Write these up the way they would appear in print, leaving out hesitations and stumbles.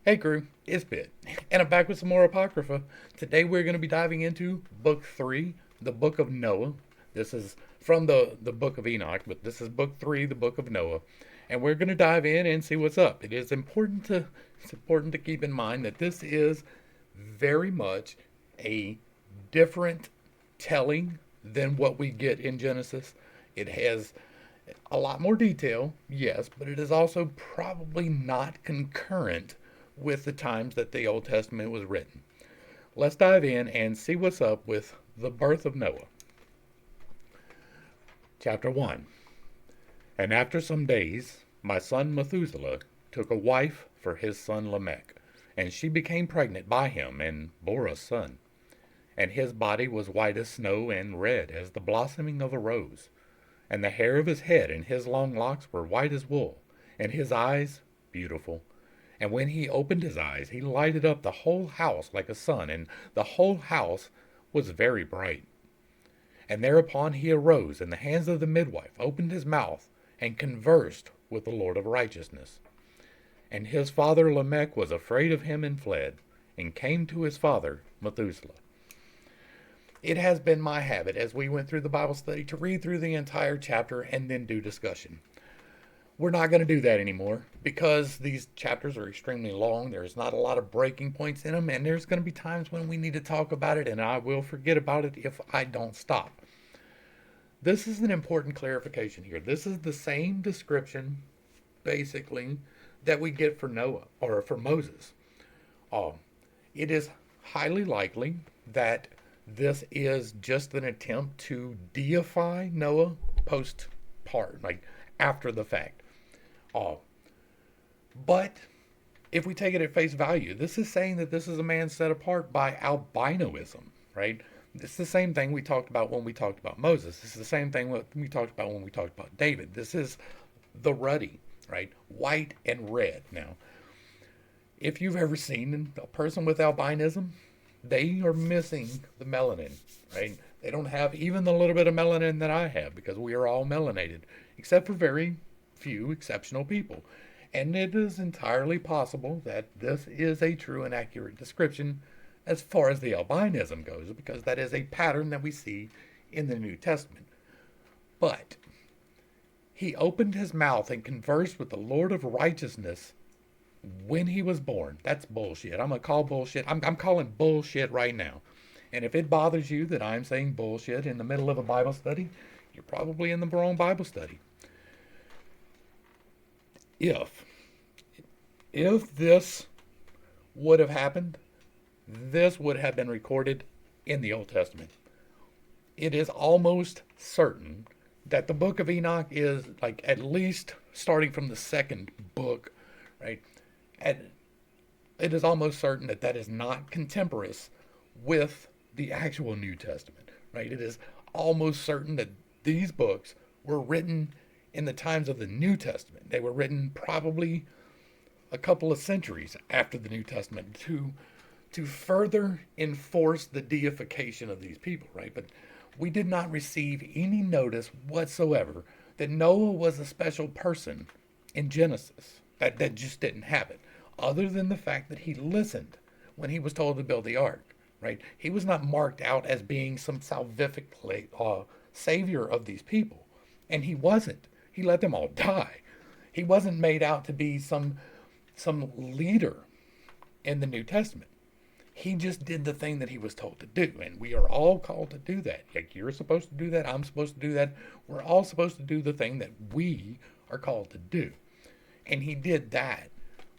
Hey crew, it's Bit, and I'm back with some more Apocrypha. Today we're going to be diving into Book 3, the Book of Noah. This is from the Book of Enoch, but this is Book 3, the Book of Noah. And we're going to dive in and see what's up. It's important to keep in mind that this is very much a different telling than what we get in Genesis. It has a lot more detail, yes, but it is also probably not concurrent with the times that the Old Testament was written. Let's dive in and see what's up with the birth of Noah. Chapter 1. And after some days, my son Methuselah took a wife for his son Lamech, and she became pregnant by him and bore a son. And his body was white as snow and red as the blossoming of a rose. And the hair of his head and his long locks were white as wool, and his eyes beautiful. And when he opened his eyes, he lighted up the whole house like a sun, and the whole house was very bright. And thereupon he arose, and the hands of the midwife opened his mouth, and conversed with the Lord of righteousness. And his father Lamech was afraid of him and fled, and came to his father Methuselah. It has been my habit as we went through the Bible study to read through the entire chapter and then do discussion. We're not going to do that anymore because these chapters are extremely long. There's not a lot of breaking points in them, and there's going to be times when we need to talk about it, and I will forget about it if I don't stop. This is an important clarification here. This is the same description, basically, that we get for Noah or for Moses. Uh, it is highly likely that this is just an attempt to deify Noah post-part, like after the fact. Uh, but if we take it at face value, this is saying that this is a man set apart by albinoism, right? It's the same thing we talked about when we talked about Moses. This is the same thing we talked about when we talked about David. This is the ruddy, right? White and red. Now, if you've ever seen a person with albinism, they are missing the melanin, right? They don't have even the little bit of melanin that I have because we are all melanated, except for very few exceptional people. And it is entirely possible that this is a true and accurate description as far as the albinism goes, because that is a pattern that we see in the New Testament. But he opened his mouth and conversed with the Lord of righteousness when he was born. That's bullshit. I'm going to call bullshit. I'm calling bullshit right now. And if it bothers you that I'm saying bullshit in the middle of a Bible study, you're probably in the wrong Bible study. If this would have happened, this would have been recorded in the Old Testament. It is almost certain that the book of Enoch is like at least starting from the second book, right? And it is almost certain that that is not contemporaneous with the actual New Testament, right? It is almost certain that these books were written in the times of the New Testament. They were written probably a couple of centuries after the New Testament to further enforce the deification of these people, right? But we did not receive any notice whatsoever that Noah was a special person in Genesis. That just didn't happen, other than the fact that he listened when he was told to build the ark, right? He was not marked out as being some salvific savior of these people, and he wasn't. He let them all die. He wasn't made out to be some leader in the New Testament. He just did the thing that he was told to do, and we are all called to do that. Like you're supposed to do that, I'm supposed to do that. We're all supposed to do the thing that we are called to do. And he did that,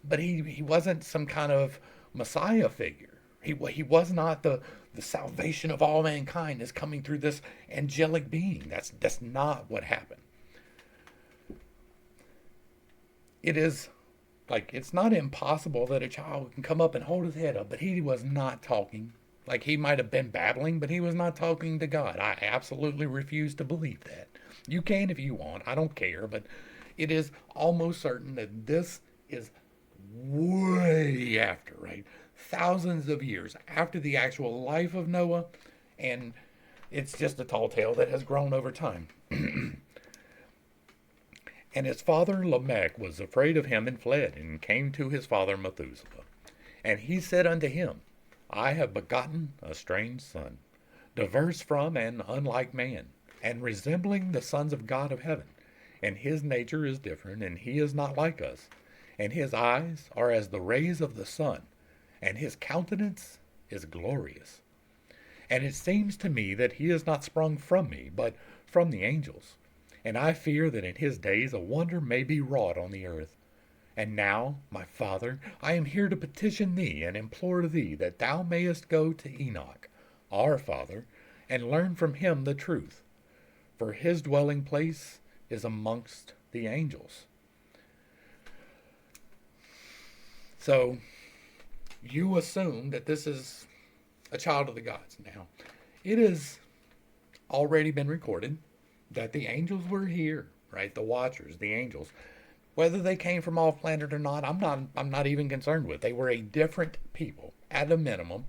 but he wasn't some kind of Messiah figure. He was not the salvation of all mankind is coming through this angelic being. That's not what happened. It is like it's not impossible that a child can come up and hold his head up, but he was not talking. Like he might have been babbling, but he was not talking to God. I absolutely refuse to believe that. You can if you want. I don't care, but it is almost certain that this is way after, right? Thousands of years after the actual life of Noah, and it's just a tall tale that has grown over time. And his father Lamech was afraid of him and fled, and came to his father Methuselah. And he said unto him, I have begotten a strange son, diverse from and unlike man, and resembling the sons of God of heaven. And his nature is different, and he is not like us. And his eyes are as the rays of the sun, and his countenance is glorious. And it seems to me that he is not sprung from me, but from the angels. And I fear that in his days a wonder may be wrought on the earth. And now, my father, I am here to petition thee and implore thee that thou mayest go to Enoch, our father, and learn from him the truth. For his dwelling place is amongst the angels. So, you assume that this is a child of the gods. Now, it has already been recorded that the angels were here, right? The watchers, the angels. Whether they came from off planet or not, I'm not even concerned with. They were a different people, at a minimum,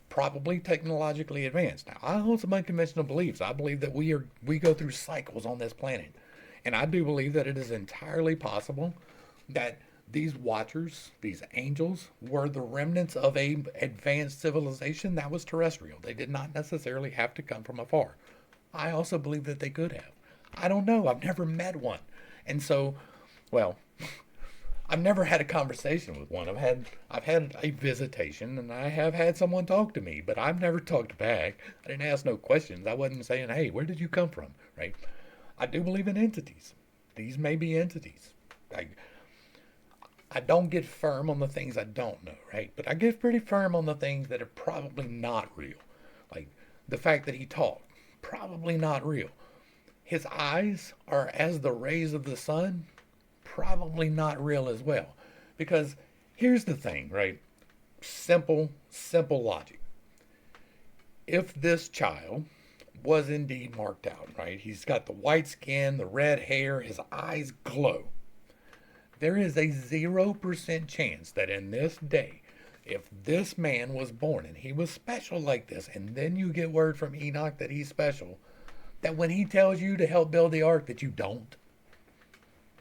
probably technologically advanced. Now, I hold some unconventional beliefs. I believe that we go through cycles on this planet. And I do believe that it is entirely possible that these watchers, these angels, were the remnants of a advanced civilization that was terrestrial. They did not necessarily have to come from afar. I also believe that they could have. I don't know. I've never met one. And so, well, I've never had a conversation with one. I've had a visitation, and I have had someone talk to me, but I've never talked back. I didn't ask no questions. I wasn't saying, hey, where did you come from? Right? I do believe in entities. These may be entities. I don't get firm on the things I don't know, right? But I get pretty firm on the things that are probably not real. Like the fact that he talked, probably not real. His eyes are as the rays of the sun, probably not real as well. Because here's the thing, right? Simple logic. If this child was indeed marked out, right? He's got the white skin, the red hair, his eyes glow. There is a 0% chance that in this day, if this man was born and he was special like this, and then you get word from Enoch that he's special, that when he tells you to help build the ark, that you don't,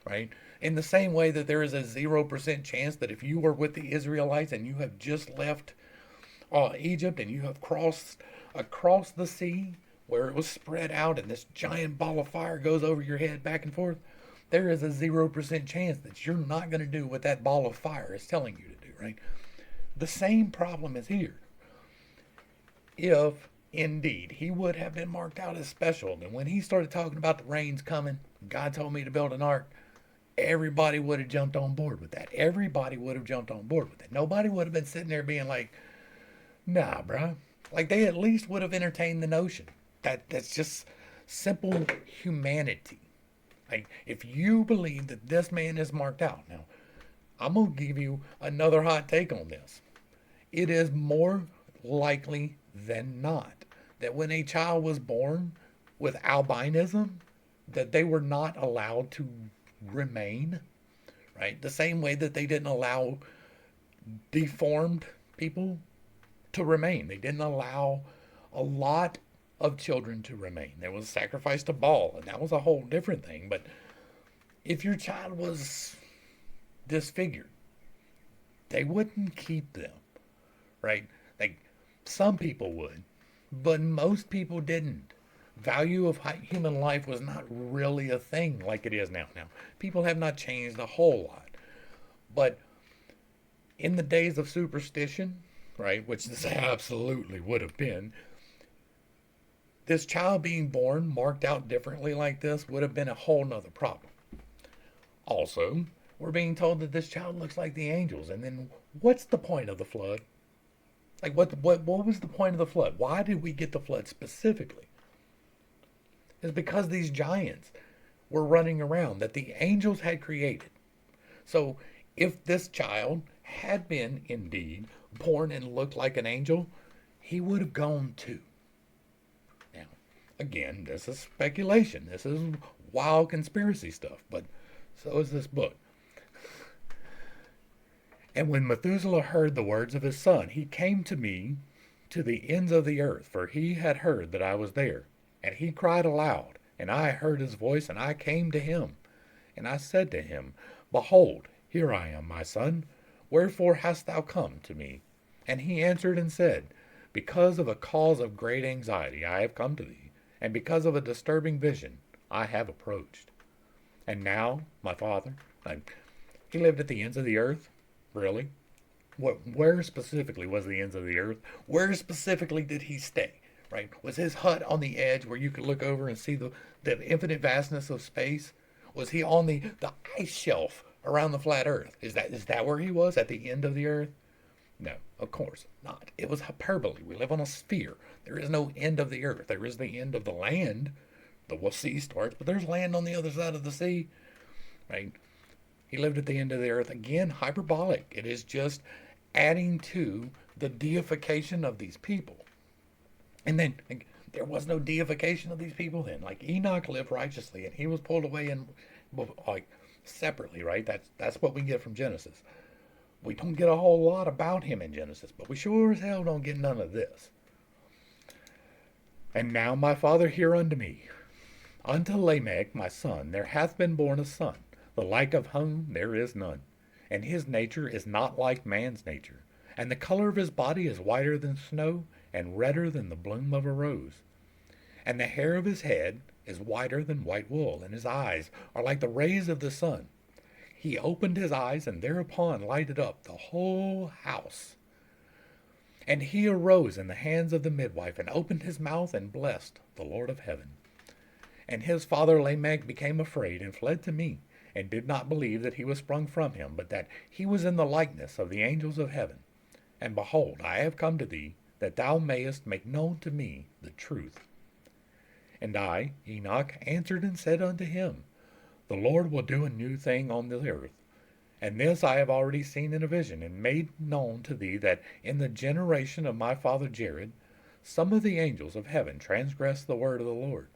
right? In the same way that there is a 0% chance that if you were with the Israelites and you have just left Egypt and you have crossed across the sea where it was spread out and this giant ball of fire goes over your head back and forth, there is a 0% chance that you're not going to do what that ball of fire is telling you to do, right? The same problem is here. If indeed he would have been marked out as special, and when he started talking about the rains coming, God told me to build an ark, everybody would have jumped on board with that. Everybody would have jumped on board with it. Nobody would have been sitting there being like, nah, bruh. Like, they at least would have entertained the notion. That's just simple humanity. Like, if you believe that this man is marked out, now, I'm going to give you another hot take on this. It is more likely than not that when a child was born with albinism, that they were not allowed to remain, right? The same way that they didn't allow deformed people to remain. They didn't allow a lot of children to remain. There was sacrifice to Baal, and that was a whole different thing. But if your child was disfigured, they wouldn't keep them, right? Like, some people would, but most people didn't. Value of human life was not really a thing like it is now. Now, people have not changed a whole lot. But in the days of superstition, right, which this absolutely would have been, this child being born marked out differently like this would have been a whole nother problem. Also, we're being told that this child looks like the angels. And then what's the point of the flood? Like, what was the point of the flood? Why did we get the flood specifically? It's because these giants were running around that the angels had created. So if this child had been indeed born and looked like an angel, he would have gone too. Now, again, this is speculation. This is wild conspiracy stuff, but so is this book. And when Methuselah heard the words of his son, he came to me to the ends of the earth, for he had heard that I was there. And he cried aloud, and I heard his voice, and I came to him. And I said to him, Behold, here I am, my son. Wherefore hast thou come to me? And he answered and said, Because of a cause of great anxiety I have come to thee, and because of a disturbing vision I have approached. And now, my father, he lived at the ends of the earth? Really? Where specifically was the ends of the earth? Where specifically did he stay? Right? Was his hut on the edge where you could look over and see the infinite vastness of space? Was he on the ice shelf around the flat earth? Is that where he was, at the end of the earth? No, of course not. It was hyperbole. We live on a sphere. There is no end of the earth. There is the end of the land. The sea starts, but there's land on the other side of the sea. Right? He lived at the end of the earth. Again, hyperbolic. It is just adding to the deification of these people. And then there was no deification of these people then. Like Enoch lived righteously and he was pulled away and like separately, right? That's what we get from Genesis. We don't get a whole lot about him in Genesis, but we sure as hell don't get none of this. And now, my father, hear unto me. Unto Lamech, my son, there hath been born a son, the like of whom there is none. And his nature is not like man's nature. And the color of his body is whiter than snow, and redder than the bloom of a rose. And the hair of his head is whiter than white wool, and his eyes are like the rays of the sun. He opened his eyes, and thereupon lighted up the whole house. And he arose in the hands of the midwife, and opened his mouth, and blessed the Lord of heaven. And his father Lamech became afraid, and fled to me, and did not believe that he was sprung from him, but that he was in the likeness of the angels of heaven. And behold, I have come to thee, that thou mayest make known to me the truth. And I, Enoch, answered and said unto him, The Lord will do a new thing on the earth. And this I have already seen in a vision, and made known to thee, that in the generation of my father Jared, some of the angels of heaven transgressed the word of the Lord.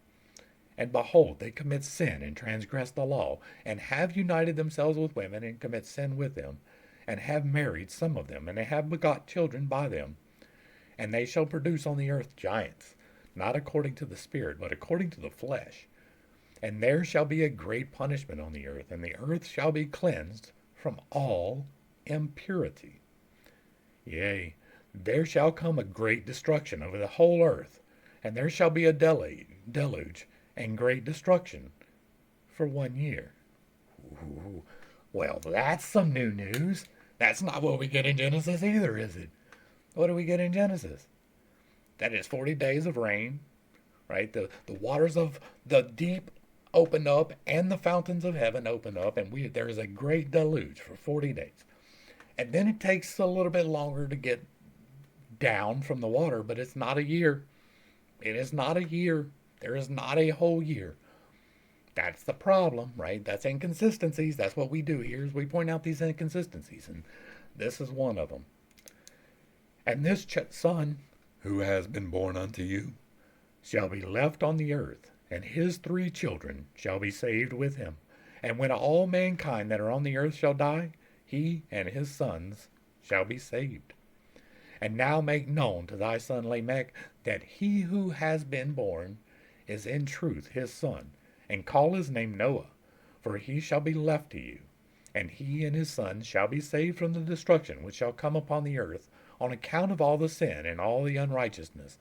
And behold, they commit sin and transgress the law, and have united themselves with women, and commit sin with them, and have married some of them, and they have begot children by them. And they shall produce on the earth giants, not according to the Spirit, but according to the flesh. And there shall be a great punishment on the earth, and the earth shall be cleansed from all impurity. Yea, there shall come a great destruction over the whole earth, and there shall be a deluge, and great destruction for 1 year. Ooh, well, that's some new news. That's not what we get in Genesis either, is it? What do we get in Genesis? That is 40 days of rain, right? The waters of the deep open up, and the fountains of heaven open up, and there is a great deluge for 40 days. And then it takes a little bit longer to get down from the water, but it's not a year. It is not a year. There is not a whole year. That's the problem, right? That's inconsistencies. That's what we do here, is we point out these inconsistencies, and this is one of them. And this son, who has been born unto you, shall be left on the earth, and his 3 children shall be saved with him. And when all mankind that are on the earth shall die, he and his sons shall be saved. And now make known to thy son Lamech that he who has been born is in truth his son, and call his name Noah, for he shall be left to you. And he and his sons shall be saved from the destruction which shall come upon the earth, on account of all the sin and all the unrighteousness,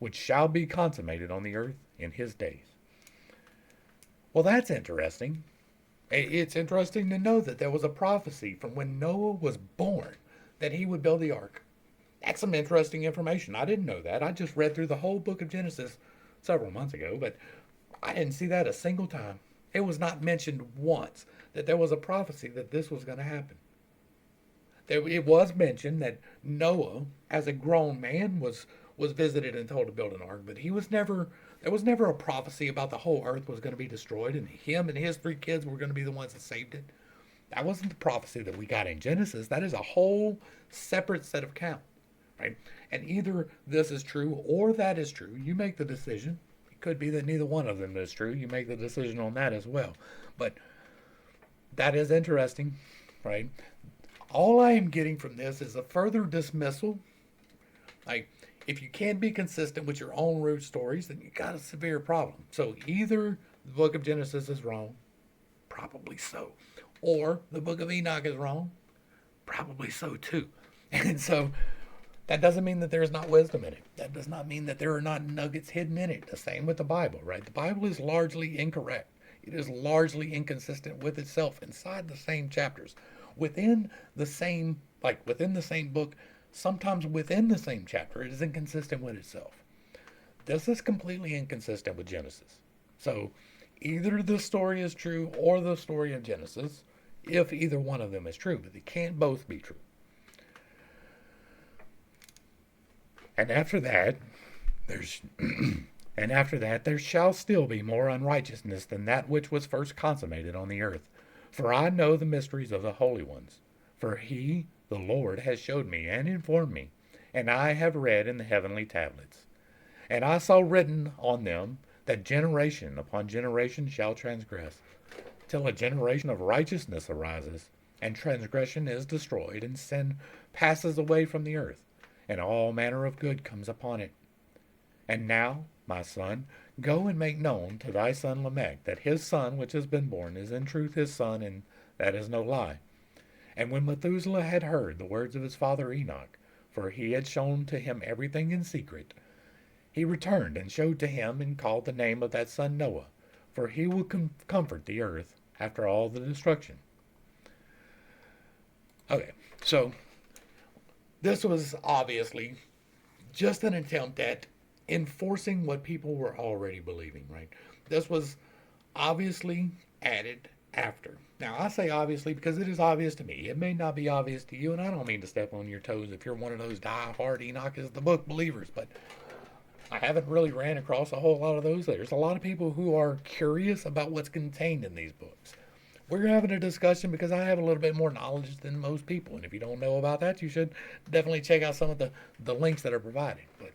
which shall be consummated on the earth in his days. Well, that's interesting. It's interesting to know that there was a prophecy from when Noah was born that he would build the ark. That's some interesting information. I didn't know that. I just read through the whole book of Genesis several months ago, but I didn't see that a single time. It was not mentioned once that there was a prophecy that this was going to happen. It was mentioned that Noah, as a grown man, was visited and told to build an ark, but there was never a prophecy about the whole earth was going to be destroyed, and him and his 3 kids were going to be the ones that saved it. That wasn't the prophecy that we got in Genesis. That is a whole separate set of accounts, right? And either this is true or that is true. You make the decision. It could be that neither one of them is true. You make the decision on that as well. But that is interesting, right? All I am getting from this is a further dismissal. Like, if you can't be consistent with your own root stories, then you got a severe problem. So either the book of Genesis is wrong, probably so, or the book of Enoch is wrong, probably so too. And so that doesn't mean that there is not wisdom in it. That does not mean that there are not nuggets hidden in it. The same with the Bible, right? The Bible is largely incorrect. It is largely inconsistent with itself inside the same chapters, within the same, like within the same book, sometimes within the same chapter, it is inconsistent with itself. This is completely inconsistent with Genesis. So either the story is true or the story of Genesis, if either one of them is true, but they can't both be true. And after that, there shall still be more unrighteousness than that which was first consummated on the earth. For I know the mysteries of the holy ones. For he, the Lord, has showed me and informed me, and I have read in the heavenly tablets. And I saw written on them that generation upon generation shall transgress, till a generation of righteousness arises, and transgression is destroyed, and sin passes away from the earth, and all manner of good comes upon it. And now, my son, go and make known to thy son Lamech that his son which has been born is in truth his son, and that is no lie. And when Methuselah had heard the words of his father Enoch, for he had shown to him everything in secret, he returned and showed to him and called the name of that son Noah, for he will comfort the earth after all the destruction. Okay, so this was obviously just an attempt at enforcing what people were already believing, right? This was obviously added after. Now, I say obviously because it is obvious to me. It may not be obvious to you, and I don't mean to step on your toes if you're one of those die-hard Enoch is the book believers, but I haven't really ran across a whole lot of those. There's a lot of people who are curious about what's contained in these books. We're having a discussion because I have a little bit more knowledge than most people, and if you don't know about that, you should definitely check out some of the links that are provided. But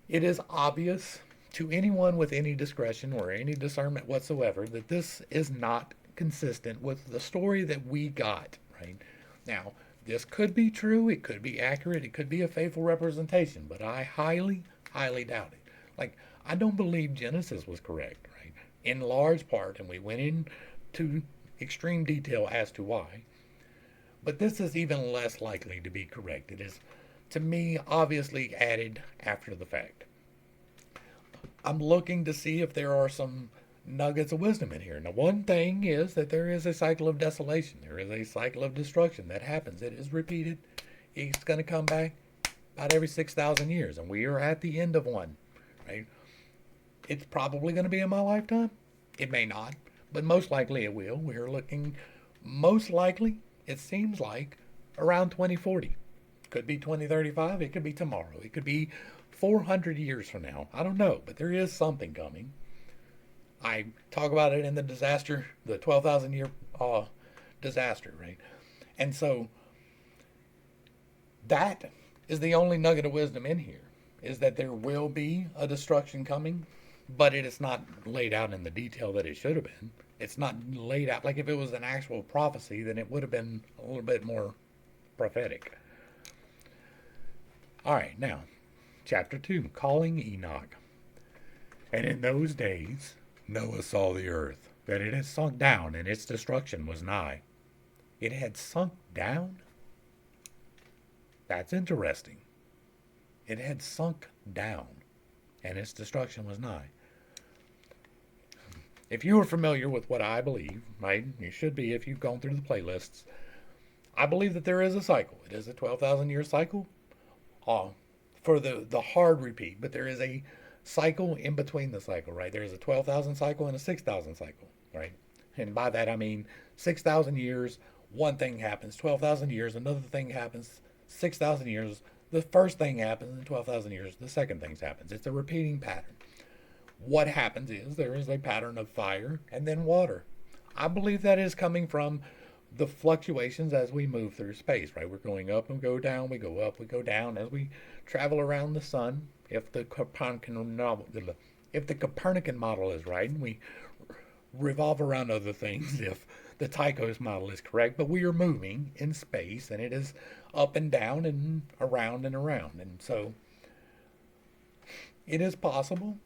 it is obvious to anyone with any discretion or any discernment whatsoever that this is not consistent with the story that we got, right? Now, this could be true, it could be accurate, it could be a faithful representation, but I highly, highly doubt it. Like, I don't believe Genesis was correct, right? In large part, and we went into extreme detail as to why, but this is even less likely to be correct. It is, to me, obviously added after the fact. I'm looking to see if there are some nuggets of wisdom in here. Now, one thing is that there is a cycle of desolation. There is a cycle of destruction that happens. It is repeated. It's going to come back about every 6,000 years, and we are at the end of one, right? It's probably going to be in my lifetime. It may not, but most likely it will. We're looking, most likely, it seems like, around 2040. Could be 2035. It could be tomorrow. It could be 400 years from now. I don't know, but there is something coming. I talk about it in the disaster, the 12,000 year disaster, right? And so that is the only nugget of wisdom in here, is that there will be a destruction coming, but it is not laid out in the detail that it should have been. It's not laid out, like if it was an actual prophecy, then it would have been a little bit more prophetic. All right, now, chapter 2, calling Enoch. And in those days Noah saw the earth, that it had sunk down, and its destruction was nigh. It had sunk down? That's interesting. It had sunk down, and its destruction was nigh. If you are familiar with what I believe, right, you should be if you've gone through the playlists, I believe that there is a cycle. It is a 12,000 year cycle for the hard repeat, but there is a cycle in between the cycle, right? There is a 12,000 cycle and a 6,000 cycle, right? And by that I mean 6,000 years, one thing happens. 12,000 years, another thing happens. 6,000 years, the first thing happens. In 12,000 years, the second thing happens. It's a repeating pattern. What happens is there is a pattern of fire and then water. I believe that is coming from the fluctuations as we move through space, right? We're going up and go down, we go up, we go down as we travel around the sun. If the Copernican model is right, and we revolve around other things if the Tycho's model is correct, but we are moving in space, and it is up and down and around and around. And so it is possible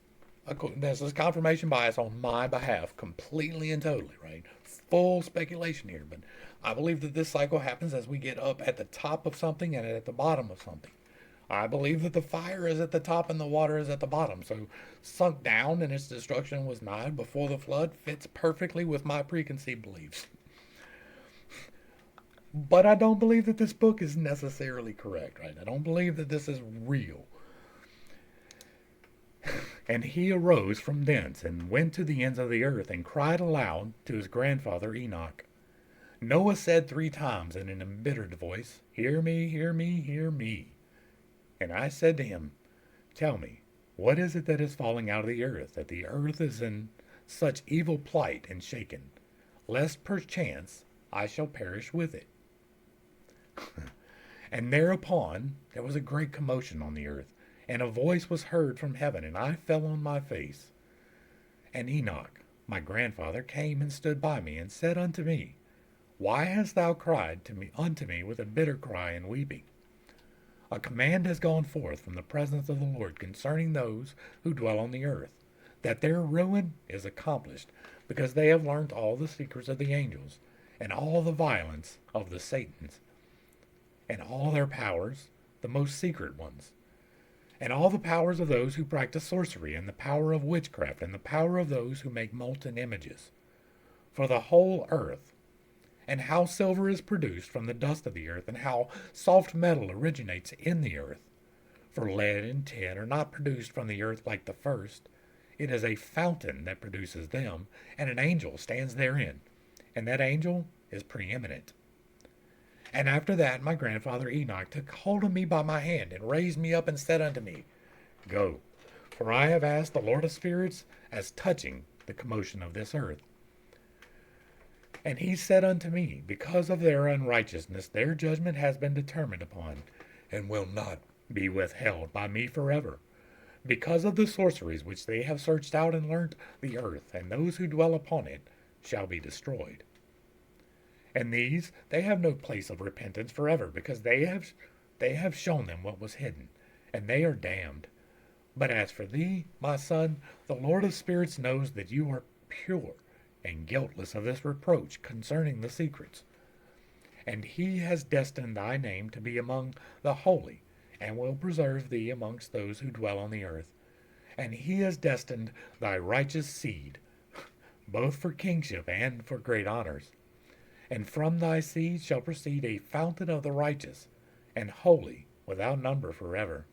This is confirmation bias on my behalf, completely and totally, right? Full speculation here, but I believe that this cycle happens as we get up at the top of something and at the bottom of something. I believe that the fire is at the top and the water is at the bottom. So, sunk down and its destruction was nigh before the flood fits perfectly with my preconceived beliefs. But I don't believe that this book is necessarily correct, right? I don't believe that this is real. And he arose from thence and went to the ends of the earth and cried aloud to his grandfather Enoch. Noah said 3 times in an embittered voice, Hear me, hear me, hear me. And I said to him, Tell me, what is it that is falling out of the earth, that the earth is in such evil plight and shaken, lest perchance I shall perish with it? And thereupon there was a great commotion on the earth, and a voice was heard from heaven, and I fell on my face. And Enoch, my grandfather, came and stood by me, and said unto me, Why hast thou cried unto me with a bitter cry and weeping? A command has gone forth from the presence of the Lord concerning those who dwell on the earth, that their ruin is accomplished, because they have learnt all the secrets of the angels, and all the violence of the Satans, and all their powers, the most secret ones, and all the powers of those who practice sorcery, and the power of witchcraft, and the power of those who make molten images. For the whole earth, and how silver is produced from the dust of the earth, and how soft metal originates in the earth. For lead and tin are not produced from the earth like the first. It is a fountain that produces them, and an angel stands therein, and that angel is preeminent. And after that my grandfather Enoch took hold of me by my hand, and raised me up, and said unto me, Go, for I have asked the Lord of spirits as touching the commotion of this earth. And he said unto me, Because of their unrighteousness their judgment has been determined upon, and will not be withheld by me forever. Because of the sorceries which they have searched out and learnt, the earth, and those who dwell upon it, shall be destroyed. And these they have no place of repentance forever, because they have shown them what was hidden, and they are damned. But as for thee, my son, the Lord of spirits knows that you are pure and guiltless of this reproach concerning the secrets. And he has destined thy name to be among the holy, and will preserve thee amongst those who dwell on the earth. And he has destined thy righteous seed, both for kingship and for great honors. And from thy seed shall proceed a fountain of the righteous, and holy without number forever.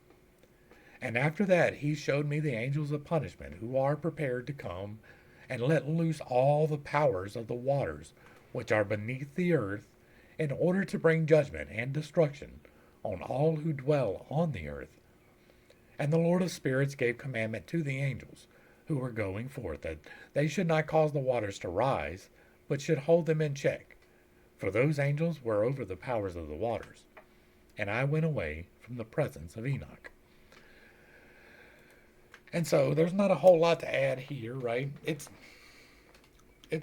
And after that he showed me the angels of punishment, who are prepared to come and let loose all the powers of the waters which are beneath the earth, in order to bring judgment and destruction on all who dwell on the earth. And the Lord of spirits gave commandment to the angels, who were going forth, that they should not cause the waters to rise, but should hold them in check. For those angels were over the powers of the waters. And I went away from the presence of Enoch. And so there's not a whole lot to add here, right? It's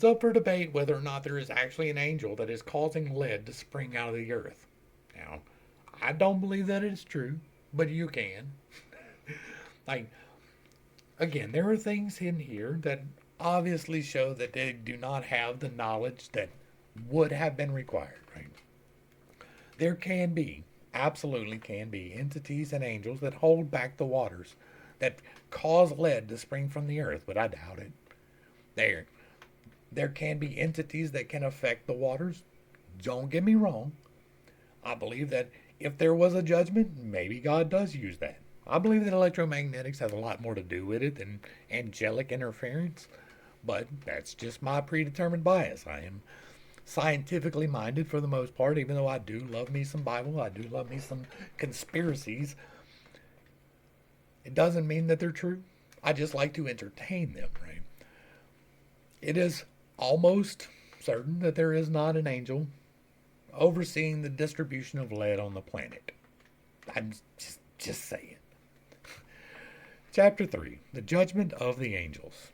up for debate whether or not there is actually an angel that is causing lead to spring out of the earth. Now, I don't believe that it's true, but you can. Like, again, there are things in here that obviously show that they do not have the knowledge that would have been required, right? There can be, absolutely can be, entities and angels that hold back the waters, that cause lead to spring from the earth, but I doubt it. There can be entities that can affect the waters. Don't get me wrong. I believe that if there was a judgment, maybe God does use that. I believe that electromagnetics has a lot more to do with it than angelic interference, but that's just my predetermined bias. I am scientifically minded for the most part, even though I do love me some Bible, I do love me some conspiracies. It doesn't mean that they're true. I just like to entertain them, right? It is almost certain that there is not an angel overseeing the distribution of lead on the planet. I'm just saying. Chapter 3, the judgment of the angels.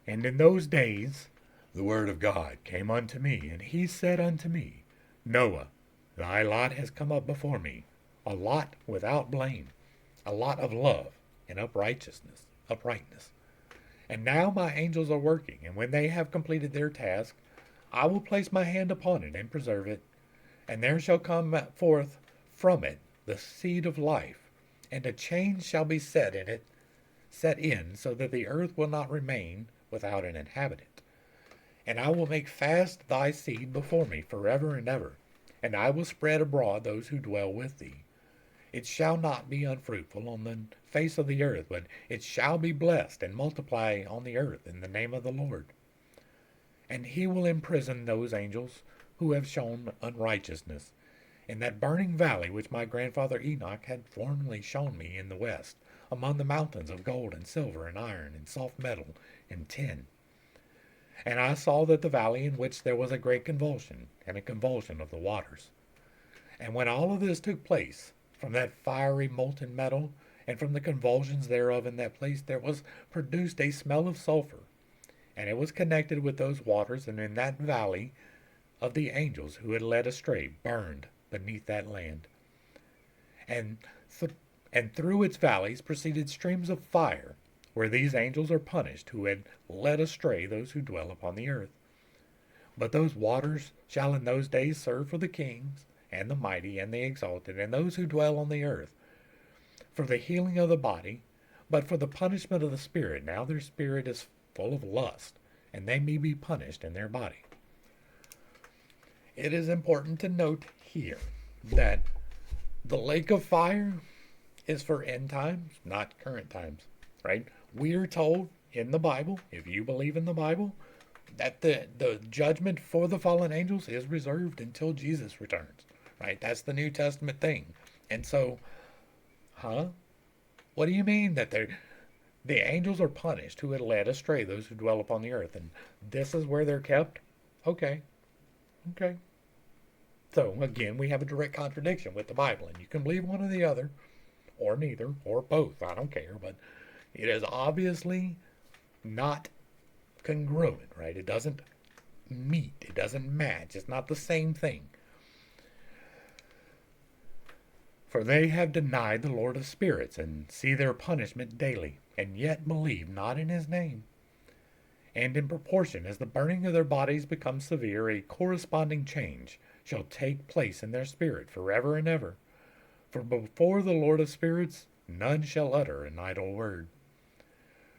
And in those days the word of God came unto me, and he said unto me, Noah, thy lot has come up before me, a lot without blame, a lot of love and uprightness. And now my angels are working, and when they have completed their task, I will place my hand upon it and preserve it, and there shall come forth from it the seed of life, and a change shall be set in, so that the earth will not remain without an inhabitant. And I will make fast thy seed before me forever and ever, and I will spread abroad those who dwell with thee. It shall not be unfruitful on the face of the earth, but it shall be blessed and multiply on the earth in the name of the Lord. And he will imprison those angels who have shown unrighteousness in that burning valley which my grandfather Enoch had formerly shown me in the west, among the mountains of gold and silver and iron and soft metal and tin. And I saw that the valley in which there was a great convulsion, and a convulsion of the waters. And when all of this took place, from that fiery molten metal, and from the convulsions thereof in that place, there was produced a smell of sulphur, and it was connected with those waters, and in that valley of the angels who had led astray burned beneath that land. And through its valleys proceeded streams of fire, where these angels are punished who had led astray those who dwell upon the earth. But those waters shall in those days serve for the kings, and the mighty, and the exalted, and those who dwell on the earth, for the healing of the body, but for the punishment of the spirit. Now their spirit is full of lust, and they may be punished in their body. It is important to note here that the lake of fire is for end times, not current times, right? We are told in the Bible, if you believe in the Bible, that the judgment for the fallen angels is reserved until Jesus returns, right? That's the New Testament thing. And so, what do you mean that the angels are punished who had led astray those who dwell upon the earth, and this is where they're kept? Okay. So, again, we have a direct contradiction with the Bible, and you can believe one or the other, or neither, or both, I don't care, but it is obviously not congruent, right? It doesn't meet, it doesn't match, it's not the same thing. For they have denied the Lord of spirits, and see their punishment daily, and yet believe not in his name. And in proportion as the burning of their bodies becomes severe, a corresponding change shall take place in their spirit forever and ever. For before the Lord of spirits none shall utter an idle word.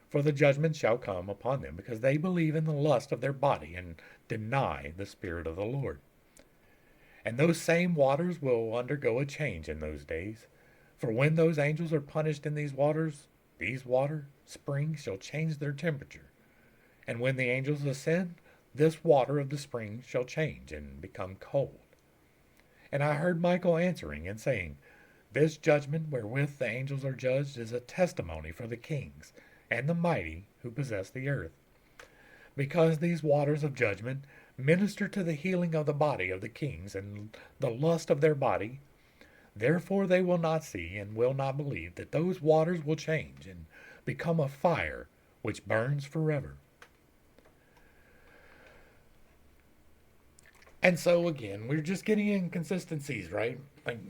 For the judgment shall come upon them, because they believe in the lust of their body, and deny the Spirit of the Lord. And those same waters will undergo a change in those days. For when those angels are punished in these waters, these water springs shall change their temperature. And when the angels ascend, this water of the spring shall change and become cold. And I heard Michael answering and saying, This judgment wherewith the angels are judged is a testimony for the kings and the mighty who possess the earth. Because these waters of judgment minister to the healing of the body of the kings and the lust of their body, therefore they will not see and will not believe that those waters will change and become a fire which burns forever. And so again, we're just getting inconsistencies, right? Like,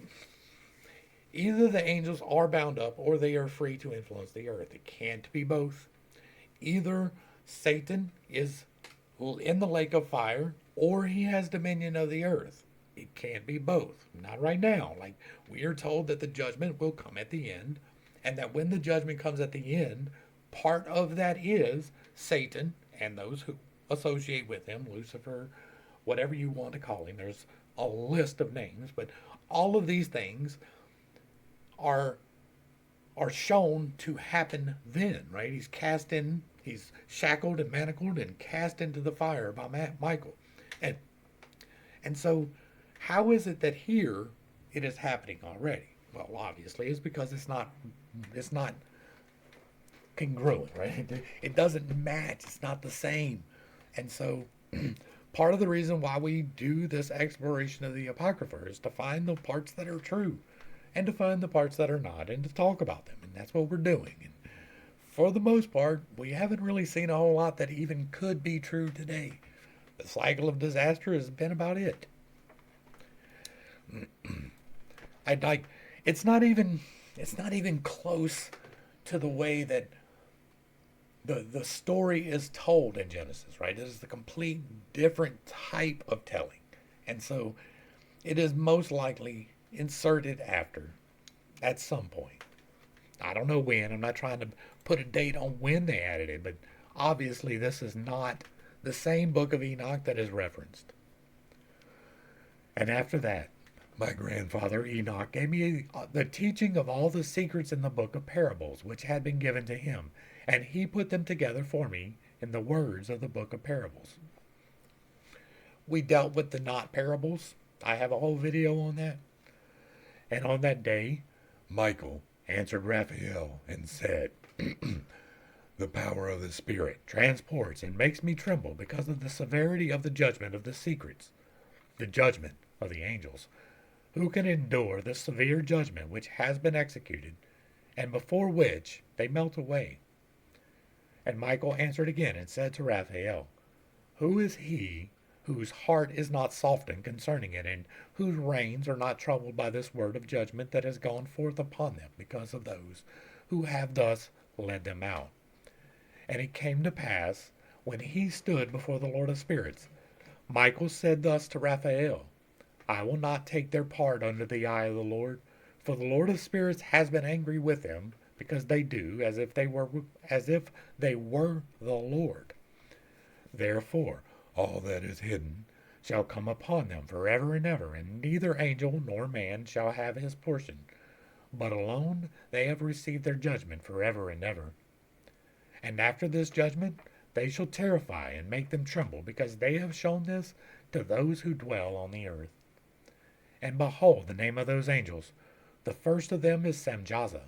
either the angels are bound up or they are free to influence the earth. It can't be both. Either Satan is in the lake of fire or he has dominion of the earth. It can't be both. Not right now. Like, we are told that the judgment will come at the end, and that when the judgment comes at the end, part of that is Satan and those who associate with him, Lucifer, whatever you want to call him. There's a list of names, but all of these things are shown to happen then, right? He's shackled and manacled and cast into the fire by Michael. And so how is it that here it is happening already? Well, obviously it's because it's not congruent, right? It doesn't match. It's not the same. And so part of the reason why we do this exploration of the Apocrypha is to find the parts that are true and to find the parts that are not and to talk about them. And that's what we're doing. And for the most part, we haven't really seen a whole lot that even could be true today. The cycle of disaster has been about it. It's not even close to the way that the story is told in Genesis, right? It is a complete different type of telling. And so it is most likely inserted after at some point. I don't know when. I'm not trying to put a date on when they added it, but obviously this is not the same book of Enoch that is referenced. And after that, my grandfather Enoch gave me the teaching of all the secrets in the book of parables which had been given to him, and he put them together for me in the words of the book of parables. We dealt with the not parables. I have a whole video on that. And on that day, Michael answered Raphael and said, the power of the Spirit transports and makes me tremble because of the severity of the judgment of the secrets, the judgment of the angels. Who can endure the severe judgment which has been executed, and before which they melt away? And Michael answered again and said to Raphael, who is he whose heart is not softened concerning it, and whose reins are not troubled by this word of judgment that has gone forth upon them because of those who have thus led them out? And it came to pass, when he stood before the Lord of spirits, Michael said thus to Raphael, I will not take their part under the eye of the Lord, for the Lord of spirits has been angry with them, because they do as if they were the Lord. Therefore all that is hidden shall come upon them forever and ever, and neither angel nor man shall have his portion, but alone they have received their judgment forever and ever. And after this judgment they shall terrify and make them tremble, because they have shown this to those who dwell on the earth. And behold, the name of those angels, the first of them is Samjaza,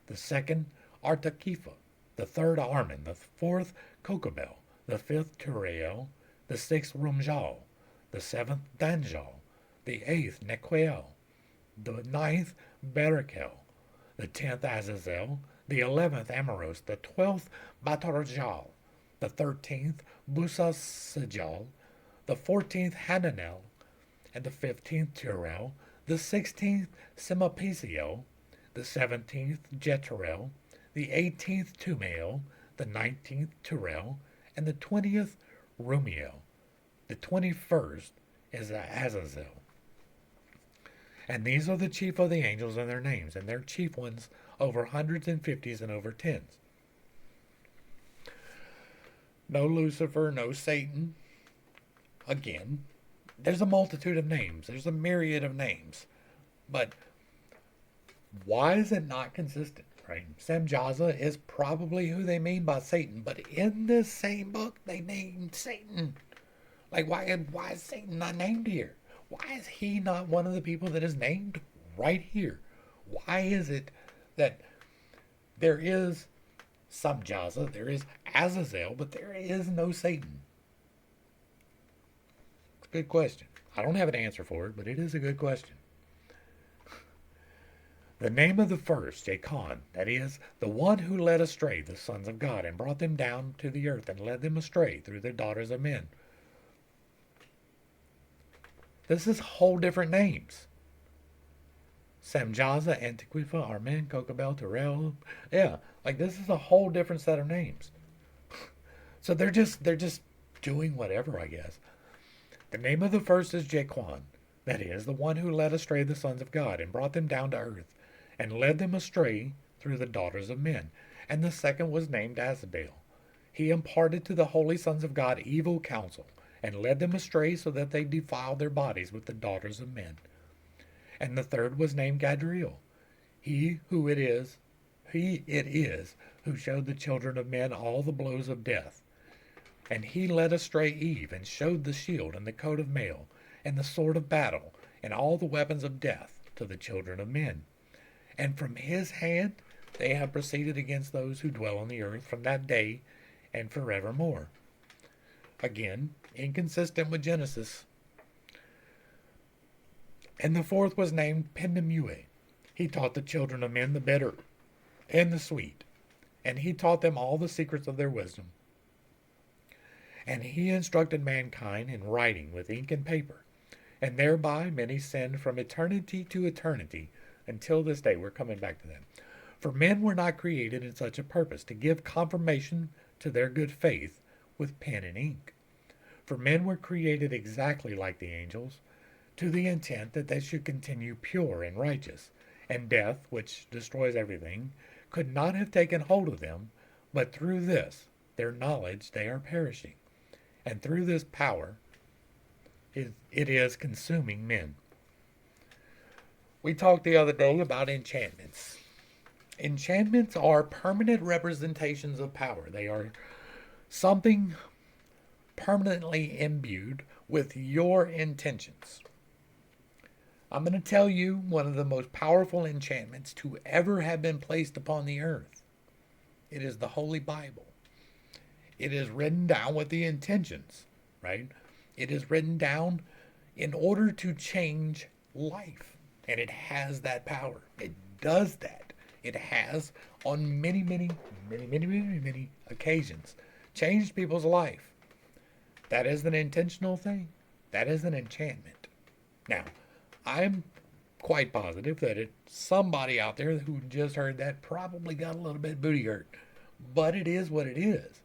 the second Artakifa, the third Armin, the fourth Kokabel, the fifth Turiel, the sixth Rumjal, the seventh Danjal, the eighth Nequel, the ninth Barakel, the 10th Azazel, the 11th Amaros, the 12th Batarjal, the 13th Busasajal, the 14th Hananel, and the 15th Turel, the 16th Simapesiel, the 17th Jeturel, the 18th Tumael, the 19th Turel, and the 20th Rumiel. The 21st is Azazel. And these are the chief of the angels and their names, and their chief ones over hundreds and fifties and over tens. No Lucifer, no Satan. Again, there's a multitude of names. There's a myriad of names. But why is it not consistent? Right? Samjaza is probably who they mean by Satan, but in this same book they named Satan. Like, why is Satan not named here? Why is he not one of the people that is named right here? Why is it that there is Samjaza, there is Azazel, but there is no Satan? It's a good question. I don't have an answer for it, but it is a good question. The name of the first, Jachan, that is, the one who led astray the sons of God and brought them down to the earth and led them astray through the daughters of men. This is whole different names. Samjaza, Antiquifa, Armen, Kokabel, Terrell. Yeah, like this is a whole different set of names. So they're just doing whatever, I guess. The name of the first is Jaquan, that is, the one who led astray the sons of God and brought them down to earth, and led them astray through the daughters of men. And the second was named Azabel. He imparted to the holy sons of God evil counsel, and led them astray so that they defiled their bodies with the daughters of men. And the third was named Gadriel. It is who showed the children of men all the blows of death. And he led astray Eve, and showed the shield and the coat of mail, and the sword of battle, and all the weapons of death to the children of men. And from his hand they have proceeded against those who dwell on the earth from that day and forevermore. Again, inconsistent with Genesis. And the fourth was named Pendamue. He taught the children of men the bitter and the sweet, and he taught them all the secrets of their wisdom. And he instructed mankind in writing with ink and paper, and thereby many sinned from eternity to eternity until this day. We're coming back to that. For men were not created in such a purpose, to give confirmation to their good faith with pen and ink. For men were created exactly like the angels, to the intent that they should continue pure and righteous, and death, which destroys everything, could not have taken hold of them, but through this, their knowledge, they are perishing. And through this power, it is consuming men. We talked the other day about enchantments. Enchantments are permanent representations of power. They are something permanently imbued with your intentions. I'm going to tell you one of the most powerful enchantments to ever have been placed upon the earth. It is the Holy Bible. It is written down with the intentions, right? It is written down in order to change life. And it has that power. It does that. It has, on many occasions, changed people's life. That is an intentional thing. That is an enchantment. Now, I'm quite positive that somebody out there who just heard that probably got a little bit booty hurt. But it is what it is,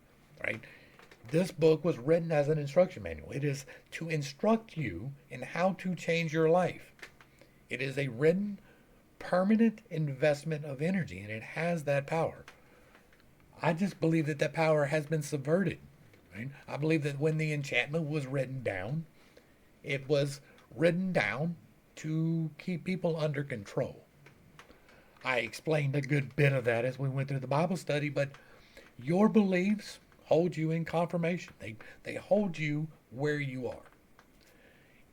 right? This book was written as an instruction manual. It is to instruct you in how to change your life. It is a written, permanent investment of energy, and it has that power. I just believe that power has been subverted. Right? I believe that when the enchantment was written down, it was written down to keep people under control. I explained a good bit of that as we went through the Bible study, but your beliefs hold you in confirmation. They hold you where you are.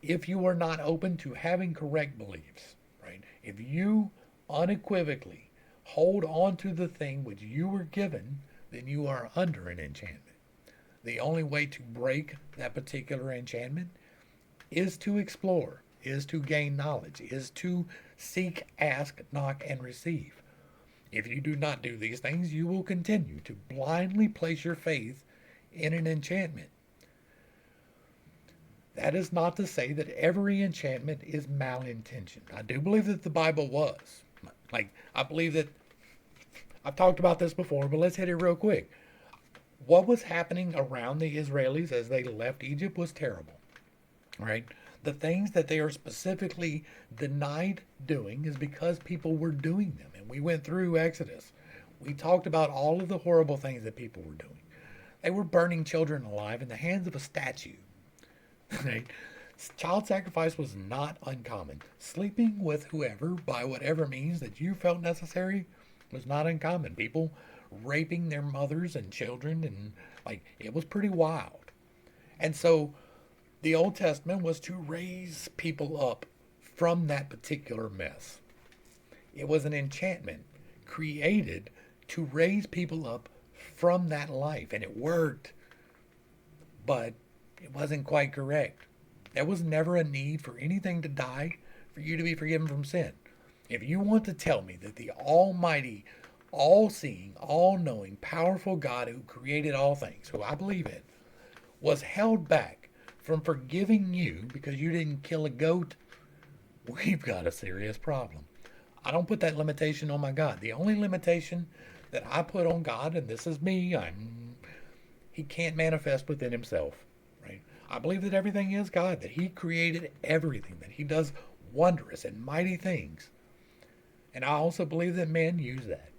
If you are not open to having correct beliefs, right? If you unequivocally hold on to the thing which you were given, then you are under an enchantment. The only way to break that particular enchantment is to explore, is to gain knowledge, is to seek, ask, knock, and receive. If you do not do these things, you will continue to blindly place your faith in an enchantment. That is not to say that every enchantment is malintentioned. I do believe that the Bible was. I believe that, I've talked about this before, but let's hit it real quick. What was happening around the Israelis as they left Egypt was terrible, right? The things that they are specifically denied doing is because people were doing them. And we went through Exodus. We talked about all of the horrible things that people were doing. They were burning children alive in the hands of a statue. Right? Child sacrifice was not uncommon. Sleeping with whoever, by whatever means that you felt necessary, was not uncommon. People raping their mothers and children, and it was pretty wild. And so the Old Testament was to raise people up from that particular mess. It was an enchantment created to raise people up from that life, and it worked, but it wasn't quite correct. There was never a need for anything to die for you to be forgiven from sin. If you want to tell me that the almighty, all-seeing, all-knowing, powerful God who created all things, who I believe in, was held back from forgiving you because you didn't kill a goat, we've got a serious problem. I don't put that limitation on my God. The only limitation that I put on God, and this is me, he can't manifest within himself. Right? I believe that everything is God, that he created everything, that he does wondrous and mighty things. And I also believe that men use that.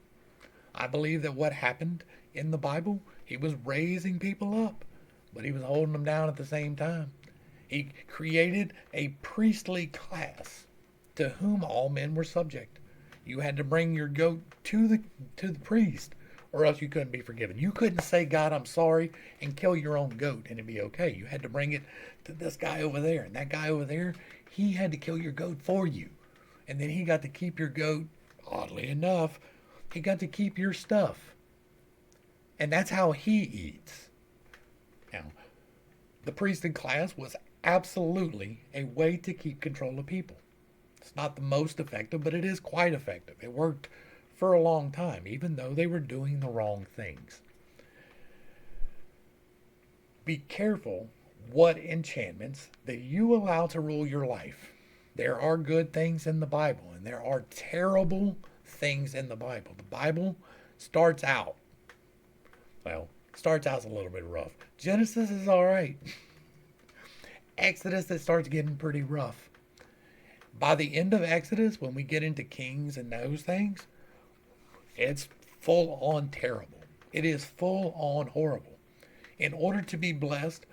I believe that what happened in the Bible, he was raising people up, but he was holding them down at the same time. He created a priestly class to whom all men were subject. You had to bring your goat to the priest, or else you couldn't be forgiven. You couldn't say, God, I'm sorry, and kill your own goat, and it'd be okay. You had to bring it to this guy over there, and that guy over there, he had to kill your goat for you. And then he got to keep your goat, oddly enough, he got to keep your stuff. And that's how he eats. Now, the priestly class was absolutely a way to keep control of people. It's not the most effective, but it is quite effective. It worked for a long time, even though they were doing the wrong things. Be careful what enchantments that you allow to rule your life. There are good things in the Bible, and there are terrible things in the Bible. The Bible starts out, well, starts out a little bit rough. Genesis is all right. Exodus, it starts getting pretty rough. By the end of Exodus, when we get into Kings and those things, it's full on terrible. It is full on horrible. In order to be blessed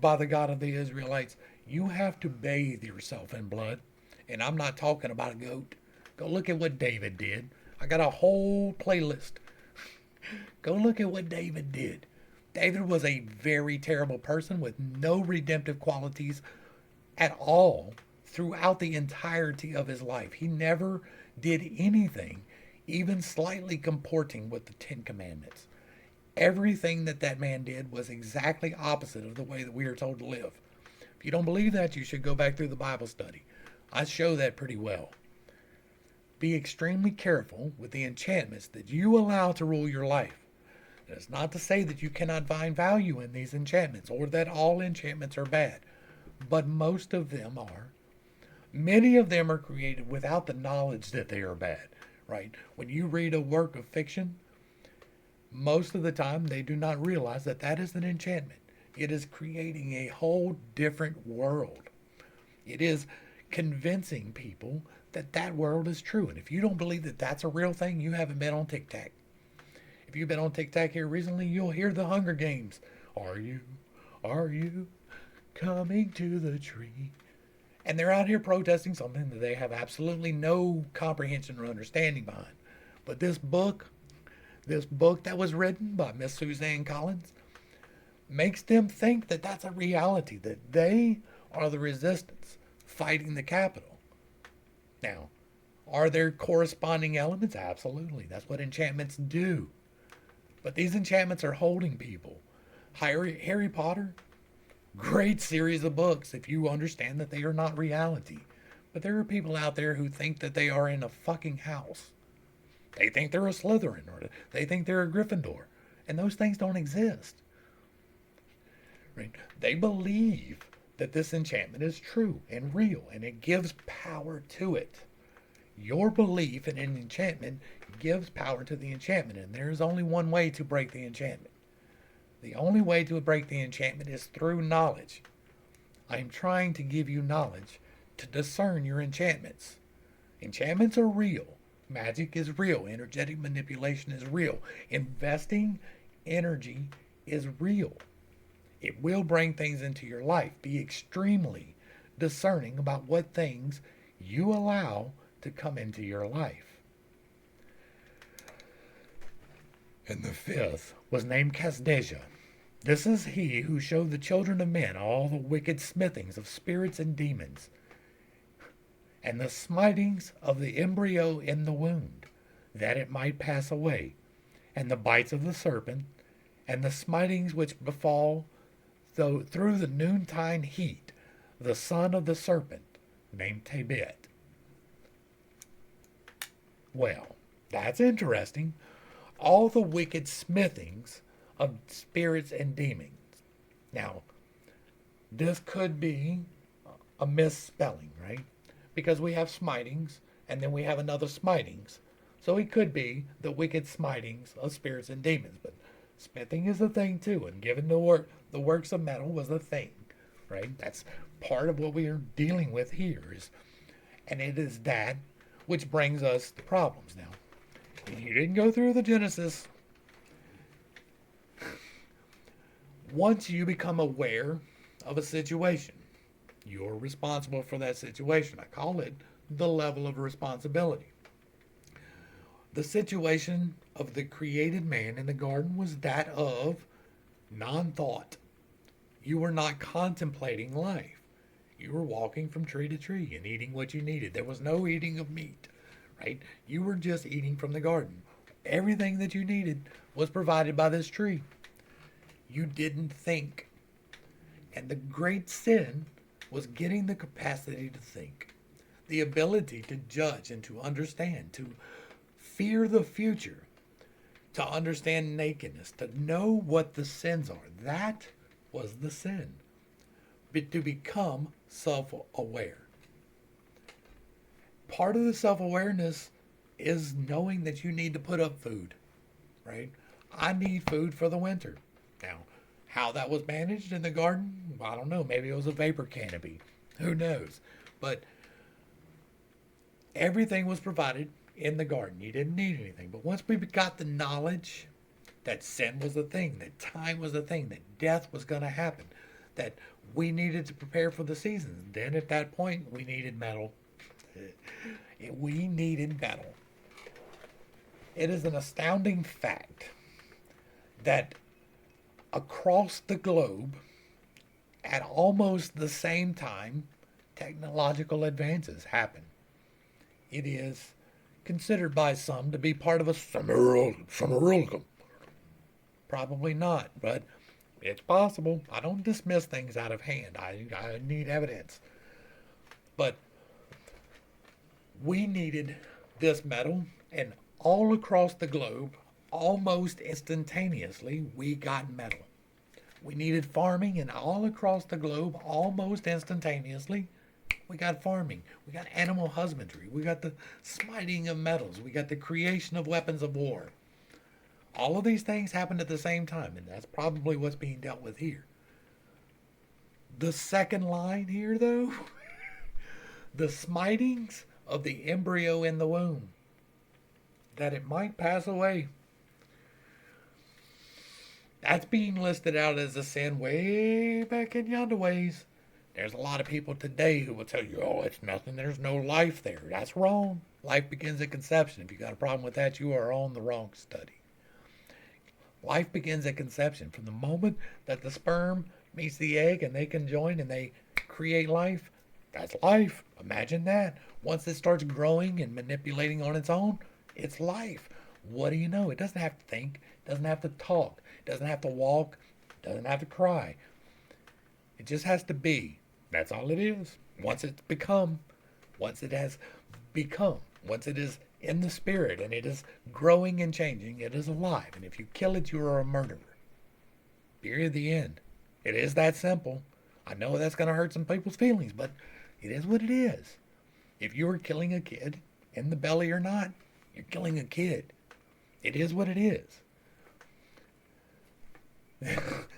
by the God of the Israelites, you have to bathe yourself in blood. And I'm not talking about a goat. Go look at what David did. I got a whole playlist. Go look at what David did. David was a very terrible person with no redemptive qualities at all throughout the entirety of his life. He never did anything even slightly comporting with the Ten Commandments. Everything that that man did was exactly opposite of the way that we are told to live. If you don't believe that, you should go back through the Bible study. I show that pretty well. Be extremely careful with the enchantments that you allow to rule your life. That's not to say that you cannot find value in these enchantments or that all enchantments are bad, but most of them are. Many of them are created without the knowledge that they are bad, right? When you read a work of fiction, most of the time they do not realize that that is an enchantment. It is creating a whole different world. It is convincing people that that world is true. And if you don't believe that that's a real thing, you haven't been on TikTok. If you've been on TikTok here recently, you'll hear the Hunger Games. Are you coming to the tree? And they're out here protesting something that they have absolutely no comprehension or understanding behind. But this book that was written by Miss Suzanne Collins, makes them think that that's a reality, that they are the resistance fighting the capital. Now, are there corresponding elements? Absolutely. That's what enchantments do. But these enchantments are holding people. Harry Potter, great series of books if you understand that they are not reality. But there are people out there who think that they are in a fucking house. They think they're a Slytherin or they think they're a Gryffindor. And those things don't exist. Right? They believe that this enchantment is true and real and it gives power to it. Your belief in an enchantment gives power to the enchantment, and there is only one way to break the enchantment. The only way to break the enchantment is through knowledge. I am trying to give you knowledge to discern your enchantments. Enchantments are real. Magic is real. Energetic manipulation is real. Investing energy is real. It will bring things into your life. Be extremely discerning about what things you allow to come into your life. And the fifth was named Casdeja. This is he who showed the children of men all the wicked smithings of spirits and demons, and the smitings of the embryo in the wound, that it might pass away, and the bites of the serpent, and the smitings which befall through the noontide heat, the son of the serpent, named Tebet. Well, that's interesting. All the wicked smithings of spirits and demons. Now, this could be a misspelling, right? Because we have smitings, and then we have another smitings. So it could be the wicked smitings of spirits and demons. But smithing is a thing too, and given the works of metal was a thing, right? That's part of what we are dealing with here. And it is that which brings us the problems now. If you didn't go through the Genesis, once you become aware of a situation, you're responsible for that situation. I call it the level of responsibility. The situation of the created man in the garden was that of non-thought. You were not contemplating life. You were walking from tree to tree and eating what you needed. There was no eating of meat, right? You were just eating from the garden. Everything that you needed was provided by this tree. You didn't think. And the great sin was getting the capacity to think, the ability to judge and to understand, to fear the future, to understand nakedness, to know what the sins are. That was the sin. But to become self-aware. Part of the self-awareness is knowing that you need to put up food, right? I need food for the winter. Now, how that was managed in the garden, I don't know. Maybe it was a vapor canopy. Who knows? But everything was provided in the garden. You didn't need anything. But once we got the knowledge that sin was a thing, that time was a thing, that death was going to happen, that we needed to prepare for the seasons, then at that point we needed metal. We needed metal. It is an astounding fact that across the globe, at almost the same time, technological advances happen. It is considered by some to be part of a summeralism. Probably not, but it's possible. I don't dismiss things out of hand. I need evidence. But we needed this metal, and all across the globe, almost instantaneously, we got metal. We needed farming, and all across the globe, almost instantaneously, we got farming. We got animal husbandry. We got the smiting of metals. We got the creation of weapons of war. All of these things happened at the same time, and that's probably what's being dealt with here. The second line here, though, the smitings of the embryo in the womb, that it might pass away. That's being listed out as a sin way back in yonder ways. There's a lot of people today who will tell you, oh, it's nothing, there's no life there. That's wrong. Life begins at conception. If you got a problem with that, you are on the wrong study. Life begins at conception. From the moment that the sperm meets the egg and they conjoin and they create life, that's life. Imagine that. Once it starts growing and manipulating on its own, it's life. What do you know? It doesn't have to think. It doesn't have to talk. It doesn't have to walk. It doesn't have to cry. It just has to be. That's all it is. Once it has become, once it is in the spirit and it is growing and changing, it is alive. And if you kill it, you are a murderer. Period. The end. It is that simple. I know that's going to hurt some people's feelings, but it is what it is. If you are killing a kid in the belly or not, you're killing a kid. It is what it is.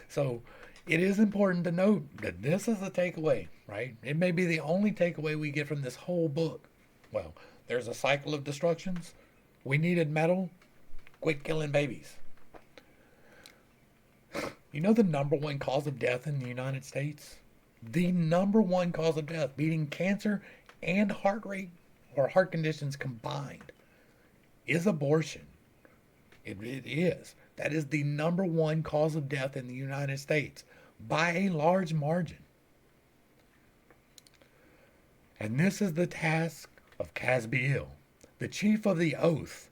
So it is important to note that this is a takeaway, right? It may be the only takeaway we get from this whole book. Well, there's a cycle of destructions. We needed metal. Quit killing babies. You know the number one cause of death in the United States? The number one cause of death, beating cancer and heart rate or heart conditions combined, is abortion. It is. That is the number one cause of death in the United States by a large margin. And this is the task of Casbiel, the chief of the oath,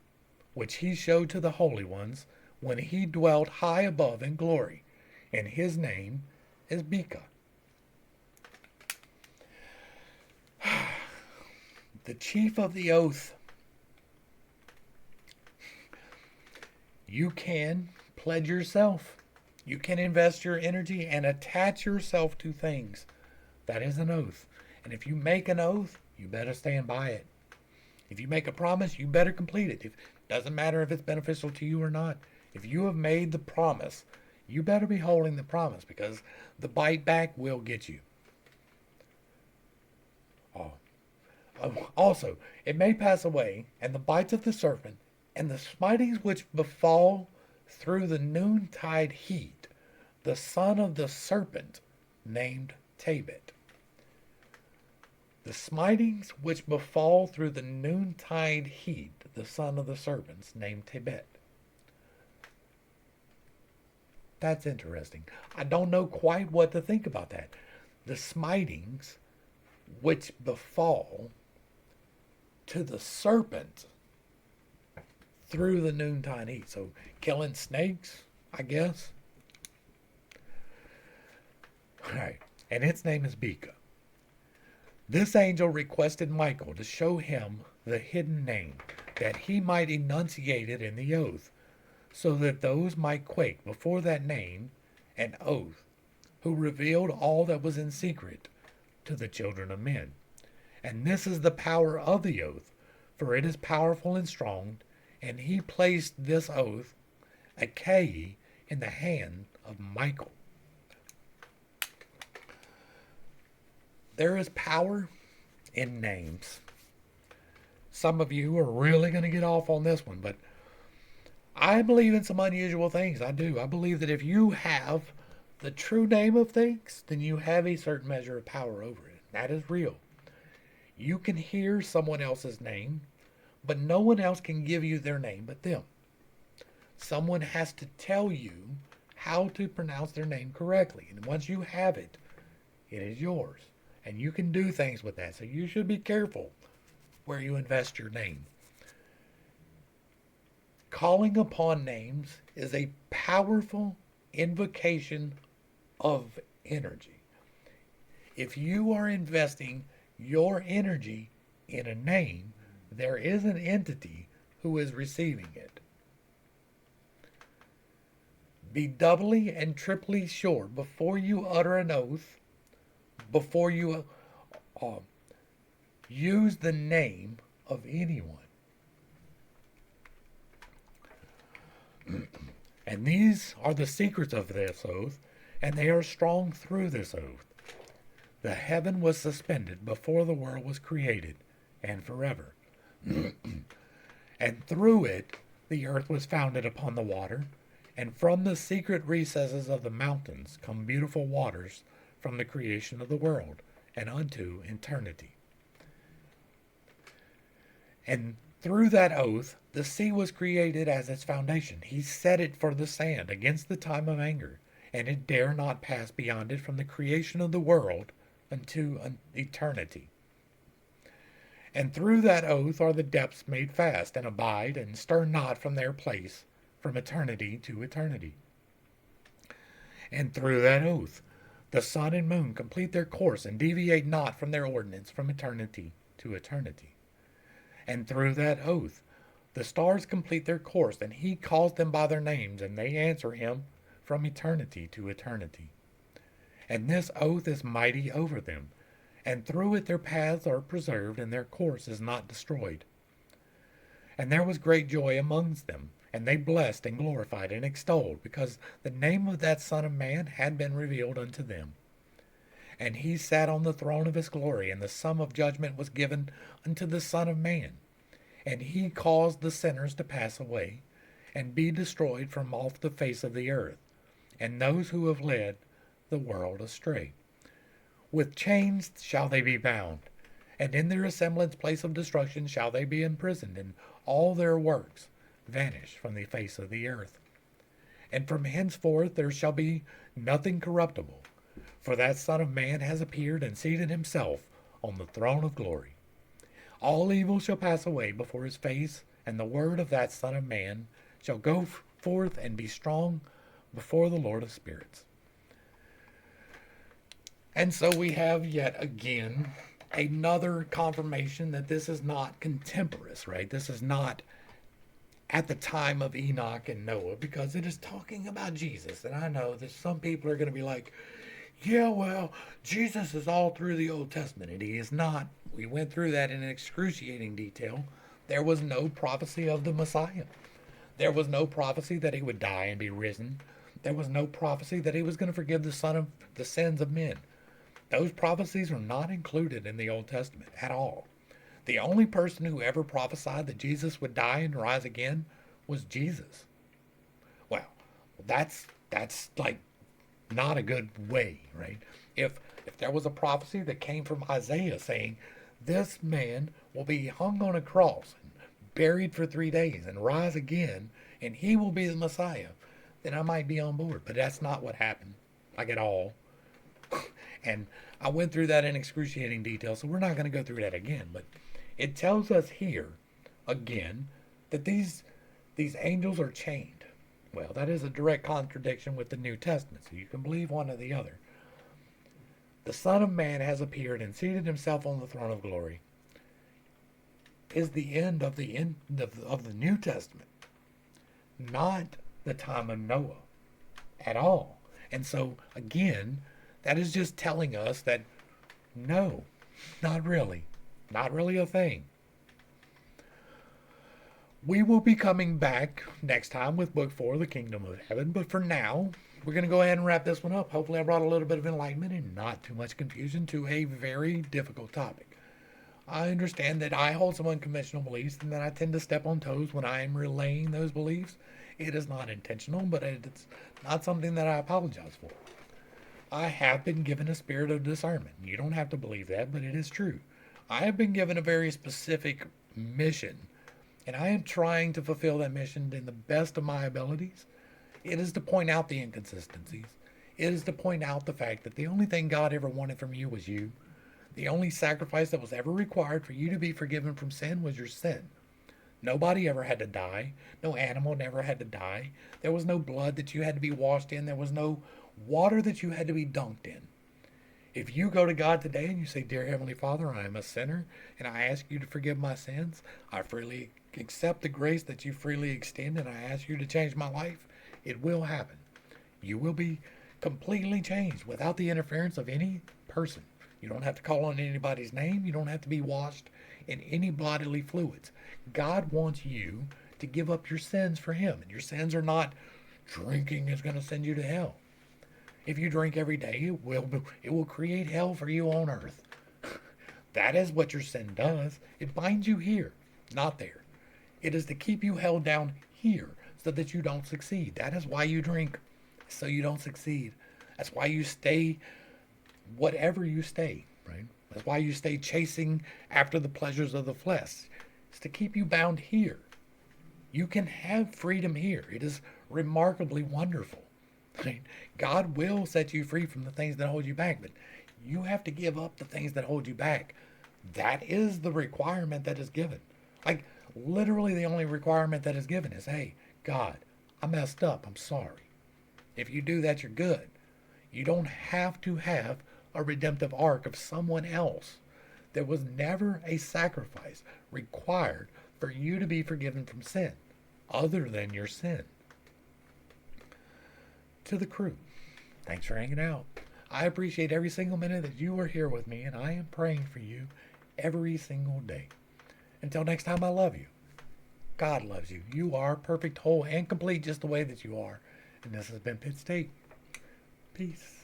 which he showed to the holy ones when he dwelt high above in glory, and his name is Beka. The chief of the oath. You can pledge yourself. You can invest your energy and attach yourself to things. That is an oath. And if you make an oath, you better stand by it. If you make a promise, you better complete it. It doesn't matter if it's beneficial to you or not. If you have made the promise, you better be holding the promise, because the bite back will get you. Also, it may pass away, and the bites of the serpent, and the smitings which befall through the noontide heat, the son of the serpent named Tabit. The smitings which befall through the noontide heat, the son of the serpents named Tabit. That's interesting. I don't know quite what to think about that. The smitings which befall to the serpent through the noontide heat. So killing snakes, I guess. All right. And its name is Beka. This angel requested Michael to show him the hidden name, that he might enunciate it in the oath, so that those might quake before that name and oath, who revealed all that was in secret to the children of men. And this is the power of the oath. for it is powerful and strong, and he placed this oath, a K, in the hand of Michael. There is power in names. Some of you are really going to get off on this one, but I believe in some unusual things. I do. I believe that if you have the true name of things, then you have a certain measure of power over it. That is real. You can hear someone else's name, but no one else can give you their name but them. Someone has to tell you how to pronounce their name correctly. And once you have it, it is yours. And you can do things with that. So you should be careful where you invest your name. Calling upon names is a powerful invocation of energy. If you are investing your energy in a name, there is an entity who is receiving it. Be doubly and triply sure before you utter an oath, before you use the name of anyone. And these are the secrets of this oath, and they are strong through this oath. The heaven was suspended before the world was created, and forever. And through it the earth was founded upon the water, and from the secret recesses of the mountains come beautiful waters from the creation of the world, and unto eternity. And through that oath, the sea was created as its foundation. He set it for the sand against the time of anger, and it dare not pass beyond it from the creation of the world unto eternity. And through that oath are the depths made fast, and abide, and stir not from their place, from eternity to eternity. And through that oath, the sun and moon complete their course, and deviate not from their ordinance, from eternity to eternity. And through that oath, the stars complete their course, and he calls them by their names, and they answer him from eternity to eternity. And this oath is mighty over them, and through it their paths are preserved, and their course is not destroyed. And there was great joy amongst them, and they blessed and glorified and extolled, because the name of that Son of Man had been revealed unto them. And he sat on the throne of his glory, and the sum of judgment was given unto the Son of Man. And he caused the sinners to pass away, and be destroyed from off the face of the earth, and those who have led the world astray. With chains shall they be bound, and in their assemblance place of destruction shall they be imprisoned, and all their works vanish from the face of the earth. And from henceforth there shall be nothing corruptible, for that Son of Man has appeared and seated himself on the throne of glory. All evil shall pass away before his face, and the word of that Son of Man shall go forth and be strong before the Lord of spirits. And so we have yet again another confirmation that this is not contemporaneous, right? This is not at the time of Enoch and Noah, because it is talking about Jesus. And I know that some people are going to be like, yeah, well, Jesus is all through the Old Testament, and he is not. We went through that in excruciating detail. There was no prophecy of the Messiah. There was no prophecy that he would die and be risen. There was no prophecy that he was going to forgive the sins of men. Those prophecies are not included in the Old Testament at all. The only person who ever prophesied that Jesus would die and rise again was Jesus. Well, that's like not a good way, right? If there was a prophecy that came from Isaiah saying, this man will be hung on a cross and buried for 3 days and rise again, and he will be the Messiah, then I might be on board. But that's not what happened, like at all. And I went through that in excruciating detail, so we're not going to go through that again. But it tells us here, again, that these angels are chained. Well, that is a direct contradiction with the New Testament, so you can believe one or the other. The Son of Man has appeared and seated himself on the throne of glory is the end of the New Testament, not the time of Noah at all. And so, again, that is just telling us that no, not really a thing. We will be coming back next time with Book 4, The Kingdom of Heaven. But for now, we're going to go ahead and wrap this one up. Hopefully I brought a little bit of enlightenment and not too much confusion to a very difficult topic. I understand that I hold some unconventional beliefs and that I tend to step on toes when I am relaying those beliefs. It is not intentional, but it's not something that I apologize for. I have been given a spirit of discernment. You don't have to believe that, but it is true. I have been given a very specific mission, and I am trying to fulfill that mission in the best of my abilities. It is to point out the inconsistencies. It is to point out the fact that the only thing God ever wanted from you was you. The only sacrifice that was ever required for you to be forgiven from sin was your sin. Nobody ever had to die. No animal never had to die. There was no blood that you had to be washed in. There was no water that you had to be dunked in. If you go to God today and you say, Dear Heavenly Father, I am a sinner and I ask you to forgive my sins, I freely accept the grace that you freely extend and I ask you to change my life, it will happen. You will be completely changed without the interference of any person. You don't have to call on anybody's name. You don't have to be washed in any bodily fluids. God wants you to give up your sins for Him. And your sins are not drinking is going to send you to hell. If you drink every day, it will create hell for you on earth. That is what your sin does. It binds you here, not there. It is to keep you held down here so that you don't succeed. That is why you drink, so you don't succeed. That's why you stay whatever you stay, right? That's why you stay chasing after the pleasures of the flesh. It's to keep you bound here. You can have freedom here. It is remarkably wonderful. Right? God will set you free from the things that hold you back, but you have to give up the things that hold you back. That is the requirement that is given. Like, literally the only requirement that is given is, hey, God, I messed up. I'm sorry. If you do that, you're good. You don't have to have a redemptive arc of someone else. There was never a sacrifice required for you to be forgiven from sin, other than your sin. To the crew, thanks for hanging out. I appreciate every single minute that you are here with me, and I am praying for you every single day. Until next time, I love you. God loves you. You are perfect, whole, and complete just the way that you are. And this has been Pitt State. Peace.